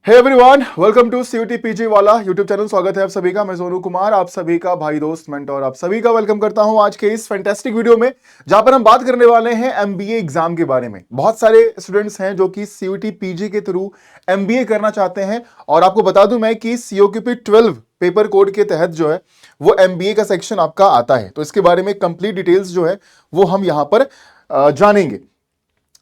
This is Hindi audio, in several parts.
Hey everyone, welcome to CUET PG वाला यूट्यूब चैनल। स्वागत है आप सभी का। मैं सोनू कुमार, आप सभी का भाई दोस्त मेंटोर, आप सभी का वेलकम करता हूं आज के इस फैंटास्टिक वीडियो में, जहां पर हम बात करने वाले हैं एमबीए एग्जाम के बारे में। बहुत सारे स्टूडेंट्स हैं जो कि सीयूटी पीजी के थ्रू एमबीए करना चाहते हैं, और आपको बता दूं मैं कि सीओक्यूपी 12 पेपर कोड के तहत जो है वो एमबीए का सेक्शन आपका आता है। तो इसके बारे में कंप्लीट डिटेल्स जो है वो हम यहां पर जानेंगे।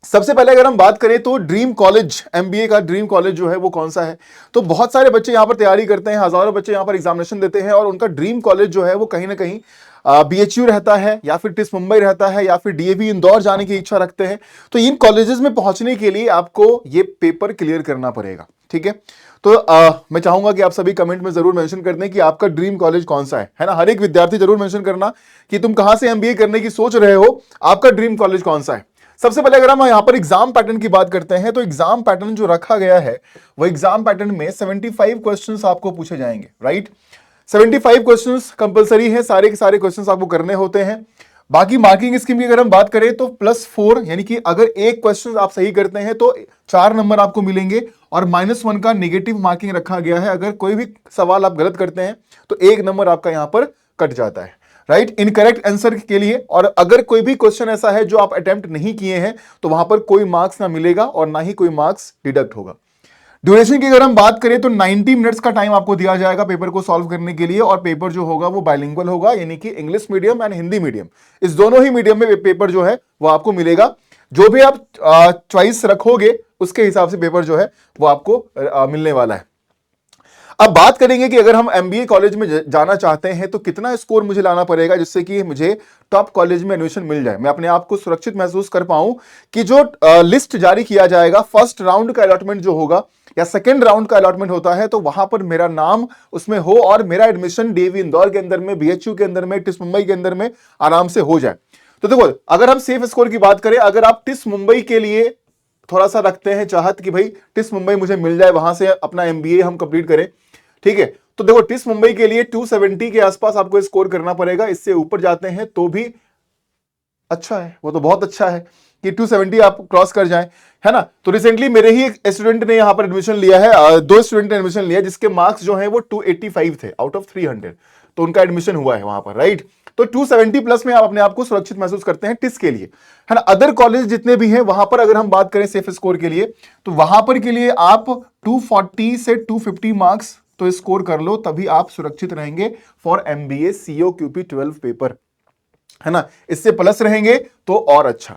सबसे पहले अगर हम बात करें तो ड्रीम कॉलेज, एमबीए का ड्रीम कॉलेज जो है वो कौन सा है। तो बहुत सारे बच्चे यहां पर तैयारी करते हैं, हजारों बच्चे यहां पर एग्जामिनेशन देते हैं, और उनका ड्रीम कॉलेज जो है वो कहीं ना कहीं बीएचयू रहता है, या फिर टिस मुंबई रहता है, या फिर डीएवी इंदौर जाने की इच्छा रखते हैं। तो इन कॉलेजेस में पहुंचने के लिए आपको ये पेपर क्लियर करना पड़ेगा, ठीक है। तो मैं चाहूंगा कि आप सभी कमेंट में जरूर मेंशन कर दें कि आपका ड्रीम कॉलेज कौन सा है ना। हर एक विद्यार्थी जरूर मेंशन करना कि तुम कहां से एमबीए करने की सोच रहे हो, आपका ड्रीम कॉलेज कौन सा है। सबसे पहले अगर हम यहां पर एग्जाम पैटर्न की बात करते हैं, तो एग्जाम पैटर्न जो रखा गया है वो एग्जाम पैटर्न में 75 क्वेश्चंस आपको पूछे जाएंगे, राइट। 75 क्वेश्चंस कंपलसरी है, सारे के सारे क्वेश्चंस आपको करने होते हैं। बाकी मार्किंग स्कीम की अगर हम बात करें तो +4, यानी कि अगर एक क्वेश्चन आप सही करते हैं तो 4 नंबर आपको मिलेंगे, और -1 का नेगेटिव मार्किंग रखा गया है। अगर कोई भी सवाल आप गलत करते हैं तो 1 नंबर आपका यहां पर कट जाता है, राइट, इनकरेक्ट आंसर के लिए। और अगर कोई भी क्वेश्चन ऐसा है जो आप अटेम्प्ट नहीं किए हैं तो वहां पर कोई मार्क्स ना मिलेगा और ना ही कोई मार्क्स डिडक्ट होगा। ड्यूरेशन की अगर हम बात करें तो 90 मिनट्स का टाइम आपको दिया जाएगा पेपर को सॉल्व करने के लिए, और पेपर जो होगा वो बाइलिंगुअल होगा, यानी कि English medium and Hindi medium, इस दोनों ही मीडियम में पेपर जो है वो आपको मिलेगा। जो भी आप चॉइस रखोगे उसके हिसाब से पेपर जो है वो आपको मिलने वाला है। अब बात करेंगे कि अगर हम एमबीए कॉलेज में जाना चाहते हैं तो कितना स्कोर मुझे लाना पड़ेगा जिससे कि मुझे टॉप कॉलेज में एडमिशन मिल जाए, मैं अपने आप को सुरक्षित महसूस कर पाऊं कि जो लिस्ट जारी किया जाएगा, फर्स्ट राउंड का अलॉटमेंट जो होगा या सेकेंड राउंड का अलॉटमेंट होता है, तो वहां पर मेरा नाम उसमें हो और मेरा एडमिशन डीएवी इंदौर के अंदर में, बीएचयू के अंदर में, टिस मुंबई के अंदर में आराम से हो जाए। तो देखो, अगर हम सेफ स्कोर की बात करें, अगर आप टिस मुंबई के लिए थोड़ा सा रखते हैं चाहत कि भाई टिस मुंबई मुझे मिल जाए, वहां से अपना एमबीए हम कंप्लीट करें, ठीक है, तो देखो टिस मुंबई के लिए 270 के आसपास आपको स्कोर करना पड़ेगा। इससे ऊपर जाते हैं तो भी अच्छा है, वो तो बहुत अच्छा है कि 270 आप क्रॉस कर जाएं, है ना। तो रिसेंटली मेरे ही एक स्टूडेंट ने यहां पर एडमिशन लिया है, 2 स्टूडेंट ने एडमिशन लिया जिसके मार्क्स जो हैं वो 285 थे आउट ऑफ 300, तो उनका एडमिशन हुआ है वहां पर, राइट। तो 270 प्लस में आप अपने आप को सुरक्षित महसूस करते हैं टिस के लिए, है ना। अदर कॉलेज जितने भी हैं वहां पर अगर हम बात करें सेफ स्कोर के लिए, तो वहां पर के लिए आप 240 से 250 मार्क्स तो स्कोर कर लो, तभी आप सुरक्षित रहेंगे फॉर एमबीए सीओक्यूपी 12 पेपर, है ना। इससे प्लस रहेंगे तो और अच्छा।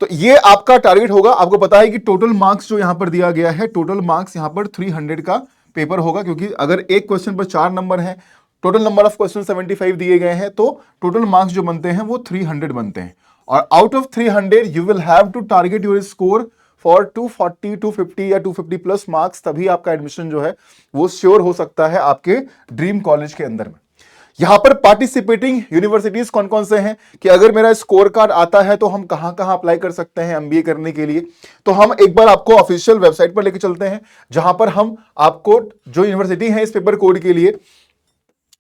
तो ये आपका टारगेट होगा। आपको पता है कि टोटल मार्क्स जो यहां पर दिया गया है, टोटल मार्क्स यहां पर 300 का पेपर होगा, क्योंकि अगर एक क्वेश्चन पर 4 नंबर है, टोटल नंबर ऑफ क्वेश्चन 75 दिए गए हैं, तो टोटल मार्क्स जो बनते हैं वो 300 बनते हैं, और out of 300 you will have to target your score for 240, 250 या 250 प्लस मार्क्स, तभी आपका एडमिशन जो है वो श्योर हो सकता है आपके ड्रीम कॉलेज के अंदर में। यहां पर पार्टिसिपेटिंग यूनिवर्सिटीज कौन कौन से हैं, कि अगर मेरा स्कोर कार्ड आता है तो हम कहां कहां अप्लाई कर सकते हैं एमबीए करने के लिए। तो हम एक बार आपको ऑफिशियल वेबसाइट पर लेके चलते हैं, जहां पर हम आपको जो यूनिवर्सिटी है इस पेपर कोड के लिए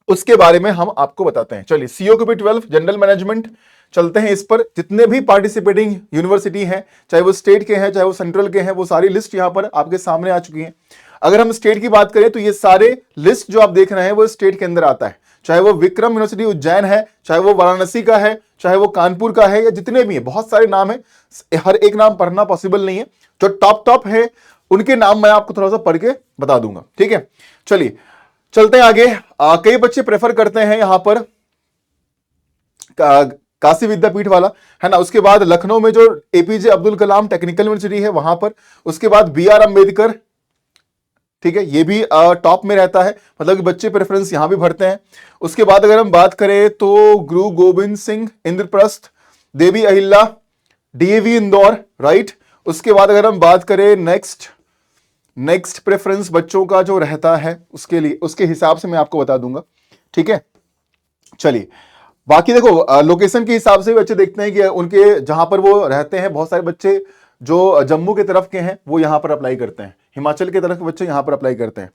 उसके बारे में हम आपको बताते हैं। चलिए, सीओक्यूपी 12 जनरल मैनेजमेंट चलते हैं इस पर। जितने भी पार्टिसिपेटिंग यूनिवर्सिटी हैं, चाहे वो स्टेट के हैं चाहे वो सेंट्रल के हैं, वो सारी लिस्ट यहां पर आपके सामने आ चुकी है। अगर हम स्टेट की बात करें तो ये सारे लिस्ट जो आप देख रहे हैं वो स्टेट के अंदर आता है, चाहे वो विक्रम यूनिवर्सिटी उज्जैन है, चाहे वो वाराणसी का है, चाहे वो कानपुर का है, या जितने भी हैं, बहुत सारे नाम है, हर एक नाम पढ़ना पॉसिबल नहीं है। जो टॉप है उनके नाम मैं आपको थोड़ा सा पढ़ के बता दूंगा, ठीक है। चलिए चलते हैं आगे। कई बच्चे प्रेफर करते हैं यहां पर काशी विद्यापीठ वाला, है ना। उसके बाद लखनऊ में जो APJ Abdul Kalam technical university है वहां पर, उसके बाद बीआर अंबेडकर, ठीक है, ये भी टॉप में रहता है, मतलब कि बच्चे प्रेफरेंस यहां भी भरते हैं। उसके बाद अगर हम बात करें तो गुरु गोविंद सिंह, इंद्रप्रस्थ, देवी अहिल्या, डीएवी इंदौर, राइट। उसके बाद अगर हम बात करें नेक्स्ट प्रेफरेंस बच्चों का जो रहता है उसके लिए, उसके हिसाब से मैं आपको बता दूंगा, ठीक है। चलिए, बाकी देखो लोकेशन के हिसाब से बच्चे देखते हैं कि उनके जहां पर वो रहते हैं, बहुत सारे बच्चे जो जम्मू के तरफ के हैं वो यहां पर अप्लाई करते हैं, हिमाचल के तरफ के बच्चे यहां पर अप्लाई करते हैं।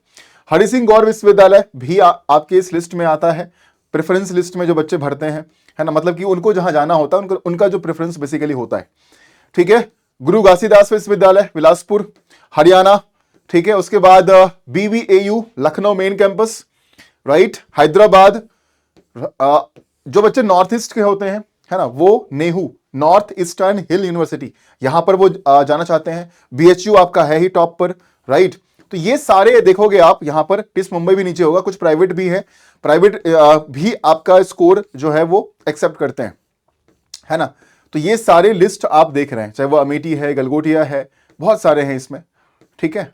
हरि सिंह गौर विश्वविद्यालय भी आपके इस लिस्ट में आता है, प्रेफरेंस लिस्ट में जो बच्चे भरते हैं, है ना, मतलब कि उनको जहां जाना होता है उनका जो प्रेफरेंस बेसिकली होता है, ठीक है। गुरु घासीदास विश्वविद्यालय बिलासपुर, हरियाणा, ठीक है। उसके बाद BVAU Lucknow main campus, right. Hyderabad, जो बच्चे नॉर्थ ईस्ट के होते हैं, है ना, वो नेहरू नॉर्थ ईस्टर्न हिल यूनिवर्सिटी, यहां पर वो जाना चाहते हैं। BHU आपका है ही टॉप पर, राइट। तो ये सारे देखोगे आप यहां पर, टिस मुंबई भी नीचे होगा, कुछ प्राइवेट भी है, प्राइवेट भी आपका स्कोर जो है वो एक्सेप्ट करते हैं, है ना। तो ये सारे लिस्ट आप देख रहे हैं, चाहे वो अमेठी है, गलगोटिया है, बहुत सारे हैं इसमें, ठीक है।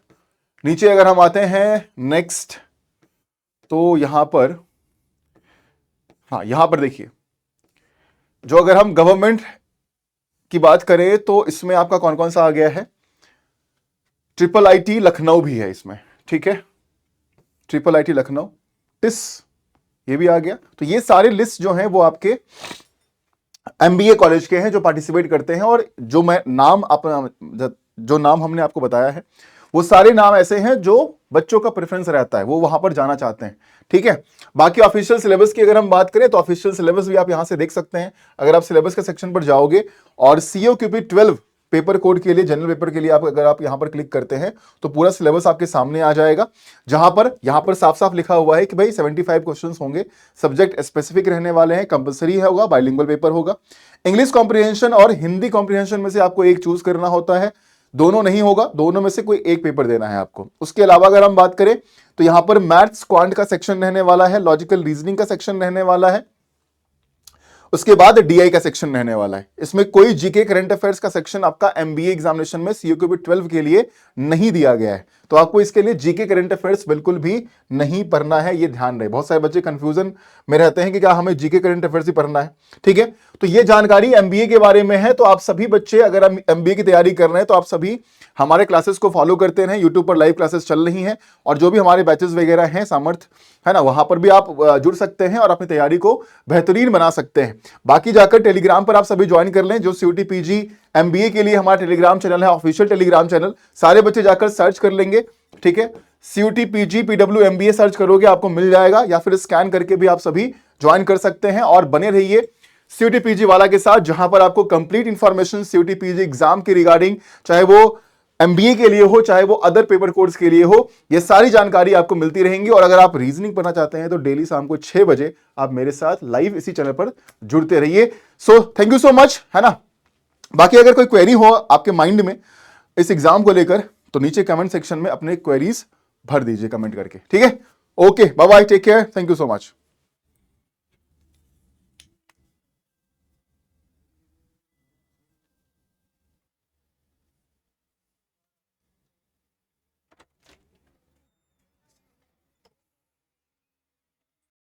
नीचे अगर हम आते हैं नेक्स्ट, तो यहां पर, हाँ यहां पर देखिए, जो अगर हम गवर्नमेंट की बात करें तो इसमें आपका कौन कौन सा आ गया है, IIIT लखनऊ भी है इसमें, ठीक है। IIIT लखनऊ, टिस ये भी आ गया। तो ये सारे लिस्ट जो हैं वो आपके MBA कॉलेज के हैं जो पार्टिसिपेट करते हैं, और जो मैं नाम जो नाम हमने आपको बताया है वो सारे नाम ऐसे हैं जो बच्चों का प्रेफरेंस रहता है, वो वहां पर जाना चाहते हैं, ठीक है। बाकी ऑफिशियल सिलेबस की अगर हम बात करें तो ऑफिशियल सिलेबस भी आप यहां से देख सकते हैं। अगर आप सिलेबस के सेक्शन पर जाओगे और COQP 12 पेपर कोड के लिए, जनरल पेपर के लिए अगर आप यहां पर क्लिक करते हैं तो पूरा सिलेबस आपके सामने आ जाएगा, जहां पर यहां पर साफ साफ लिखा हुआ है कि भाई 75 क्वेश्चंस होंगे, सब्जेक्ट स्पेसिफिक रहने वाले हैं, कंपलसरी होगा, बाइलिंगुअल पेपर होगा। इंग्लिश कॉम्प्रिहेंशन और हिंदी कॉम्प्रिहेंशन में से आपको एक चूज करना होता है, दोनों नहीं होगा, दोनों में से कोई एक पेपर देना है आपको। उसके अलावा अगर हम बात करें तो यहां पर मैथ्स क्वांट का सेक्शन रहने वाला है, लॉजिकल रीजनिंग का सेक्शन रहने वाला है, उसके बाद DI का सेक्शन रहने वाला है। इसमें कोई GK करंट अफेयर्स का सेक्शन आपका MBA एग्जामिनेशन में COQP 12 के लिए नहीं दिया गया है, तो आपको इसके लिए GK करंट अफेयर्स बिल्कुल भी नहीं पढ़ना है, ये ध्यान रहे। बहुत सारे बच्चे कंफ्यूजन में रहते हैं कि क्या हमें GK करंट अफेयर्स ही पढ़ना है, ठीक है। तो ये जानकारी MBA के बारे में है। तो आप सभी बच्चे अगर हम MBA की तैयारी कर रहे हैं तो आप सभी हमारे क्लासेस को फॉलो करते हैं, यूट्यूब पर लाइव क्लासेस चल रही हैं, और जो भी हमारे बैचेस वगैरह हैं सामर्थ, है ना, वहां पर भी आप जुड़ सकते हैं और अपनी तैयारी को बेहतरीन बना सकते हैं। बाकी जाकर टेलीग्राम पर आप सभी ज्वाइन कर लें, जो CUT PG MBA के लिए हमारा टेलीग्राम चैनल है, ऑफिशियल टेलीग्राम चैनल, सारे बच्चे जाकर सर्च कर लेंगे, ठीक है। CUT PG PW MBA search करोगे आपको मिल जाएगा, या फिर स्कैन करके भी आप सभी ज्वाइन कर सकते हैं। और बने रहिए CUT PG वाला के साथ, जहां पर आपको complete information CUT PG exam के रिगार्डिंग, चाहे वो MBA के लिए हो, चाहे वो अदर पेपर कोर्स के लिए हो, ये सारी जानकारी आपको मिलती रहेंगी। और अगर आप रीजनिंग पढ़ना चाहते हैं तो डेली शाम को 6 बजे आप मेरे साथ लाइव इसी चैनल पर जुड़ते रहिए। So thank you so much, है ना। बाकी अगर कोई क्वेरी हो आपके माइंड में इस एग्जाम को लेकर तो नीचे कमेंट सेक्शन में अपने क्वेरीज भर दीजिए कमेंट करके, ठीक है। Okay, bye bye, take care, thank you so much.